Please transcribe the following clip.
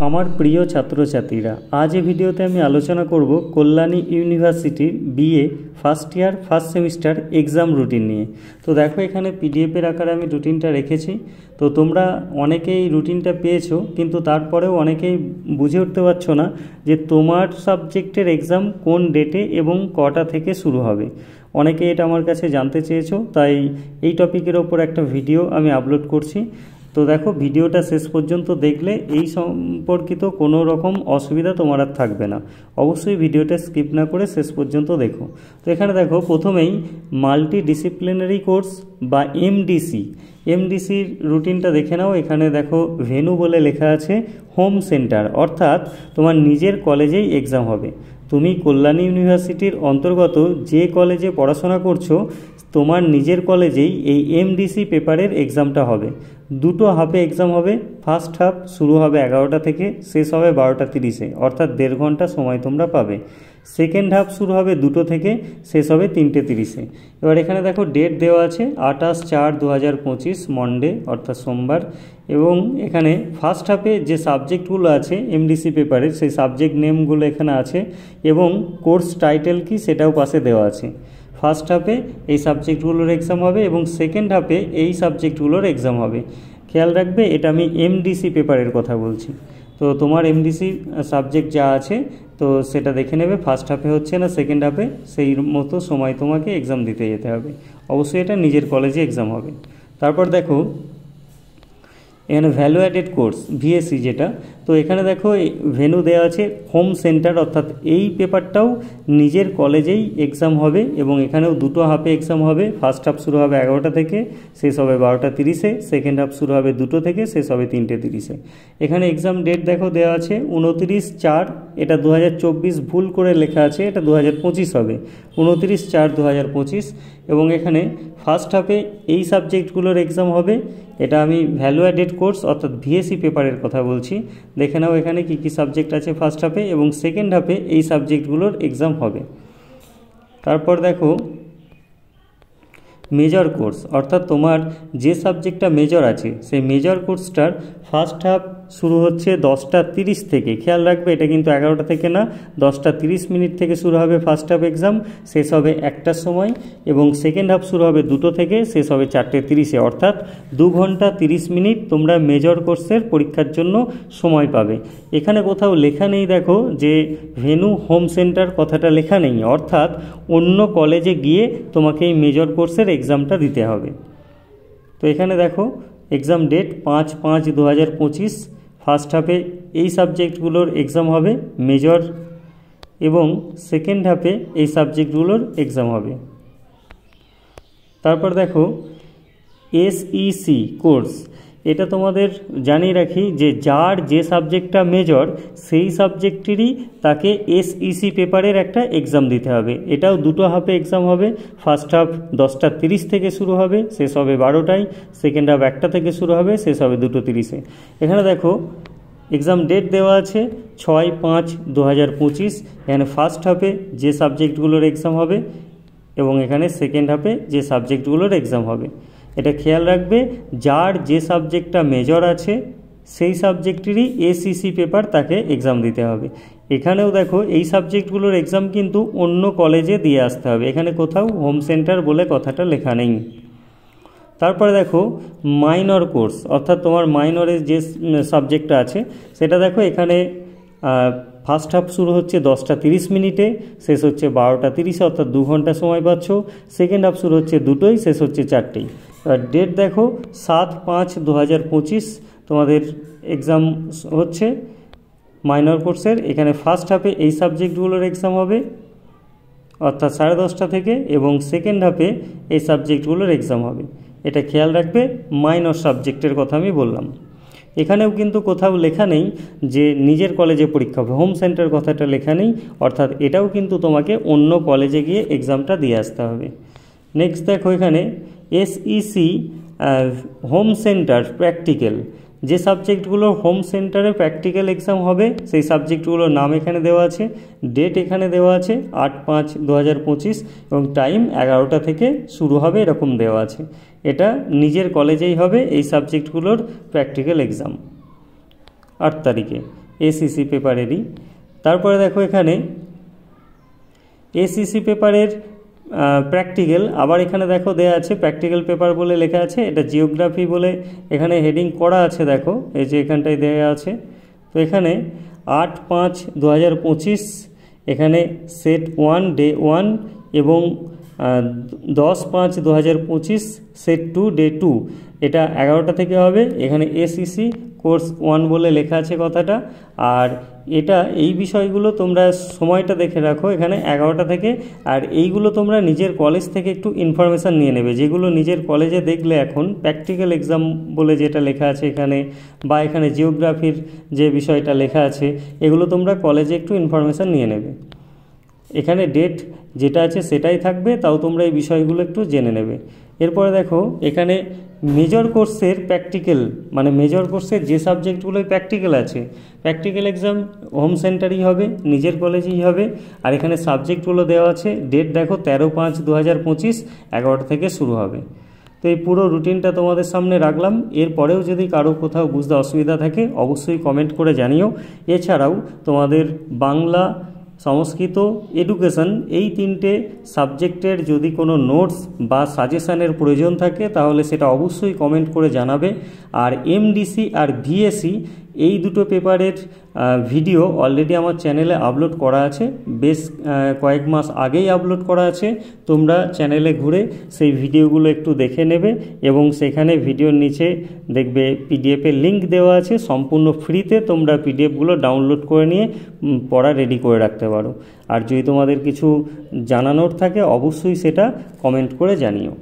আমার প্রিয় ছাত্রছাত্রীরা, আজ এই ভিডিওতে আমি আলোচনা করব কল্যাণী ইউনিভার্সিটির BA first year first semester exam routine নিয়ে। তো দেখো, এখানে পিডিএফের আকারে আমি রুটিনটা রেখেছি। তো তোমরা অনেকেই রুটিনটা পেয়েছো, কিন্তু তারপরেও অনেকেই বুঝে উঠতে পারছো না যে তোমার সাবজেক্টের এক্সাম কোন ডেটে এবং কটা থেকে শুরু হবে। অনেকে এটা আমার কাছে জানতে চেয়েছো, তাই এই টপিকের ওপর একটা ভিডিও আমি আপলোড করছি। তো দেখো, ভিডিওটা শেষ পর্যন্ত দেখলে এই সম্পর্কিত কোনো রকম অসুবিধা তোমার আর থাকবে না। অবশ্যই ভিডিওটা স্কিপ না করে শেষ পর্যন্ত দেখো। তো এখানে দেখো, প্রথমেই মাল্টি ডিসিপ্লিনারি কোর্স বা এমডিসির রুটিনটা দেখে নাও। এখানে দেখো, ভেন্যু বলে লেখা আছে হোম সেন্টার, অর্থাৎ তোমার নিজের কলেজেই এক্সাম হবে। তুমি কল্যাণী ইউনিভার্সিটির অন্তর্গত যে কলেজে পড়াশোনা করছো, তোমার নিজের কলেজেই এই এমডিসি পেপারের এক্সামটা হবে। দুটো হাফে এক্সাম হবে। ফার্স্ট হাফ শুরু হবে 11টা থেকে, শেষ হবে 12টা 30-এ, অর্থাৎ 1.5 ঘন্টা সময় তোমরা পাবে। সেকেন্ড হাফ শুরু হবে 2টো থেকে, শেষ হবে 3টে 30-এ। এবার এখানে দেখো, ডেট দেওয়া আছে 28/4/2025 মন্ডে, অর্থাৎ সোমবার। এবং এখানে ফার্স্ট হাফে যে সাবজেক্টগুলো আছে এমডিসি পেপারের, সেই সাবজেক্ট নেমগুলো এখানে আছে এবং কোর্স টাইটেল কি সেটাও পাশে দেওয়া আছে। ফার্স্ট হাফে এই সাবজেক্টগুলোর এক্সাম হবে এবং সেকেন্ড হাফে এই সাবজেক্টগুলোর এক্সাম হবে। খেয়াল রাখবে, এটা আমি এমডিসি পেপারের কথা বলছি। তো তোমার এমডিসি সাবজেক্ট যা আছে তো সেটা দেখে নেবে, ফার্স্ট হাফে হচ্ছে না সেকেন্ড হাফে, সেই মতো সময় তোমাকে এক্সাম দিতে যেতে হবে। অবশ্যই এটা নিজের কলেজে এক্সাম হবে। তারপর দেখো, এখানে ভ্যালু অ্যাডেড কোর্স ভিএসসি যেটা, তো এখানে দেখো ভেন্যু দেওয়া আছে হোম সেন্টার, অর্থাৎ এই পেপারটাও নিজের কলেজেই এক্সাম হবে এবং এখানেও দুটো হাফে এক্সাম হবে। ফার্স্ট হাফ শুরু হবে 11টা থেকে, শেষ হবে 12টা 30-এ। সেকেন্ড হাফ শুরু হবে 2টো থেকে, শেষ হবে 3টে 30-এ। এখানে এক্সাম ডেট দেখো দেওয়া আছে 29/4, এটা 2024 ভুল করে লেখা আছে, এটা 2025 হবে, 29/4/2025। এবং এখানে ফার্স্ট হাফে এই সাবজেক্টগুলোর এক্সাম হবে। এটা আমি ভ্যালু অ্যাডেড কোর্স অর্থাৎ ভিএসসি পেপারের কথা বলছি। দেখে নাও এখানে কী কী সাবজেক্ট আছে ফার্স্ট হাফে, এবং সেকেন্ড হাফে এই সাবজেক্টগুলোর এক্সাম হবে। তারপর দেখো, মেজর কোর্স, অর্থাৎ তোমার যে সাবজেক্টটা মেজর আছে সেই মেজর কোর্সটার ফার্স্ট হাফ শুরু হচ্ছে 10টা 30 থেকে। খেয়াল রাখবে, এটা কিন্তু 11টা থেকে না, 10টা 30 থেকে শুরু হবে ফার্স্ট হাফ এক্সাম, শেষ হবে 1টার সময়। এবং সেকেন্ড হাফ শুরু হবে 2টো থেকে, শেষ হবে 4টে 30-এ, অর্থাৎ 2 ঘন্টা 30 মিনিট তোমরা মেজর কোর্সের পরীক্ষার জন্য সময় পাবে। এখানে কোথাও লেখা নেই দেখো যে ভেন্যু হোম সেন্টার, কথাটা লেখা নেই, অর্থাৎ অন্য কলেজে গিয়ে তোমাকে এই মেজর কোর্সের এক্সামটা দিতে হবে। তো এখানে দেখো, এক্সাম ডেট 5/5/2025। ফার্স্ট হাফে এই সাবজেক্টগুলোর এক্সাম হবে মেজর, এবং সেকেন্ড হাফে এই সাবজেক্টগুলোর এক্সাম হবে। তারপর দেখো, এসইসি কোর্স, এটা তোমাদের জানিয়ে রাখি যে যার যে সাবজেক্টটা মেজর সেই সাবজেক্টেরই তাকে এসইসি পেপারের একটা এক্সাম দিতে হবে। এটাও দুটো হাফে এক্সাম হবে। ফার্স্ট হাফ 10টা 30 থেকে শুরু হবে, শেষ হবে 12টায়। সেকেন্ড হাফ 1টা থেকে শুরু হবে, শেষ হবে 2টো 30-এ। এখানে দেখো, এক্সাম ডেট দেওয়া আছে 6/5/2025। এখানে ফার্স্ট হাফে যে সাবজেক্টগুলোর এক্সাম হবে এবং এখানে সেকেন্ড হাফে যে সাবজেক্টগুলোর এক্সাম হবে। এটা খেয়াল রাখবে, যার যে সাবজেক্টটা মেজর আছে সেই সাবজেক্টেরই এসইসি পেপার তাকে এক্সাম দিতে হবে। এখানেও দেখো, এই সাবজেক্টগুলোর এক্সাম কিন্তু অন্য কলেজে দিয়ে আসতে হবে, এখানে কোথাও হোম সেন্টার বলে কথাটা লেখা নেই। তারপরে দেখো, মাইনর কোর্স, অর্থাৎ তোমার মাইনরের যে সাবজেক্টটা আছে সেটা দেখো, এখানে ফার্স্ট হাফ শুরু হচ্ছে 10টা 30 শেষ হচ্ছে 12টা 30, অর্থাৎ 2 ঘন্টা সময় পাচ্ছ। সেকেন্ড হাফ শুরু হচ্ছে 2টোয়, শেষ হচ্ছে 4টেই। আর ডেট দেখো 7/5/2025 তোমাদের এক্সাম হচ্ছে মাইনর কোর্সের। এখানে ফার্স্ট হাফে এই সাবজেক্টগুলোর এক্সাম হবে, অর্থাৎ 10:30 থেকে, এবং সেকেন্ড হাফে এই সাবজেক্টগুলোর এক্সাম হবে। এটা খেয়াল রাখবে, মাইনর সাবজেক্টের কথা আমি বললাম। এখানেও কিন্তু কোথাও লেখা নেই যে নিজের কলেজে পরীক্ষা হবে, হোম সেন্টার কথাটা লেখা নেই, অর্থাৎ এটাও কিন্তু তোমাকে অন্য কলেজে গিয়ে এক্সামটা দিয়ে আসতে হবে। নেক্সট দেখো, এখানে এসইসি হোম সেন্টার প্র্যাকটিক্যাল, যে সাবজেক্টগুলো হোম সেন্টারে প্র্যাকটিক্যাল এক্সাম হবে সেই সাবজেক্টগুলোর নাম এখানে দেওয়া আছে, ডেট এখানে দেওয়া আছে 8/5/2025 এবং টাইম 11টা থেকে শুরু হবে এরকম দেওয়া আছে। এটা নিজের কলেজেই হবে এই সাবজেক্টগুলোর প্র্যাকটিক্যাল এক্সাম 8 তারিখে। এসিসি পেপারেরই। তারপরে দেখো এখানে এসিসি পেপারের প্র্যাকটিক্যাল, আবার এখানে দেখো দেয়া আছে প্র্যাকটিক্যাল পেপার বলে লেখা আছে, এটা জিওগ্রাফি বলে এখানে হেডিং করা আছে, দেখো এই যে এখানটায় দেয়া আছে। তো এখানে 8/5/2025 এখানে সেট 1 ডে 1 এবং 10/5/2025 সেট 2 ডে 2, এটা 11টা থেকে হবে। এখানে এসিসি কোর্স 1 বলে লেখা আছে কথাটা। আর এটা এই বিষয়গুলো তোমরা সময়টা দেখে রাখো এখানে 11টা থেকে। আর এইগুলো তোমরা নিজের কলেজ থেকে একটু ইনফরমেশান নিয়ে নেবে, যেগুলো নিজের কলেজে দেখলে এখন প্র্যাকটিক্যাল এক্সাম বলে যেটা লেখা আছে এখানে, বা এখানে জিওগ্রাফির যে বিষয়টা লেখা আছে, এগুলো তোমরা কলেজে একটু ইনফরমেশান নিয়ে নেবে। এখানে ডেট যেটা আছে সেটাই থাকবে, তাও তোমরা এই বিষয়গুলো একটু জেনে নেবে। এরপরে দেখো এখানে মেজর কোর্সের প্র্যাকটিক্যাল, মানে মেজর কোর্সের যে সাবজেক্টগুলোই প্র্যাকটিক্যাল আছে, প্র্যাকটিক্যাল এক্সাম হোম সেন্টারেই হবে, নিজের কলেজেই হবে। আর এখানে সাবজেক্টগুলো দেওয়া আছে, ডেট দেখো 13/5/2025 11টা থেকে শুরু হবে। তো এই পুরো রুটিনটা তোমাদের সামনে রাখলাম। এরপরেও যদি কারো কোথাও বুঝতে অসুবিধা থাকে অবশ্যই কমেন্ট করে জানিও। এছাড়াও তোমাদের বাংলা, সংস্কৃত, এডুকেশন এই 3টে সাবজেক্টের যদি কোনো নোটস বা সাজেশানের প্রয়োজন থাকে তাহলে সেটা অবশ্যই কমেন্ট করে জানাবে। আর এমডিসি আর ভিএসি এই দুটো পেপারের ভিডিও অলরেডি আমার চ্যানেলে আপলোড করা আছে, বেশ কয়েক মাস আগেই আপলোড করা আছে। তোমরা চ্যানেলে ঘুরে সেই ভিডিওগুলো একটু দেখে নেবে এবং সেখানে ভিডিওর নিচে দেখবে পিডিএফের লিঙ্ক দেওয়া আছে, সম্পূর্ণ ফ্রিতে তোমরা পিডিএফগুলো ডাউনলোড করে নিয়ে পড়া রেডি করে রাখতে পারো। আর যদি তোমাদের কিছু জানানোর থাকে অবশ্যই সেটা কমেন্ট করে জানিও।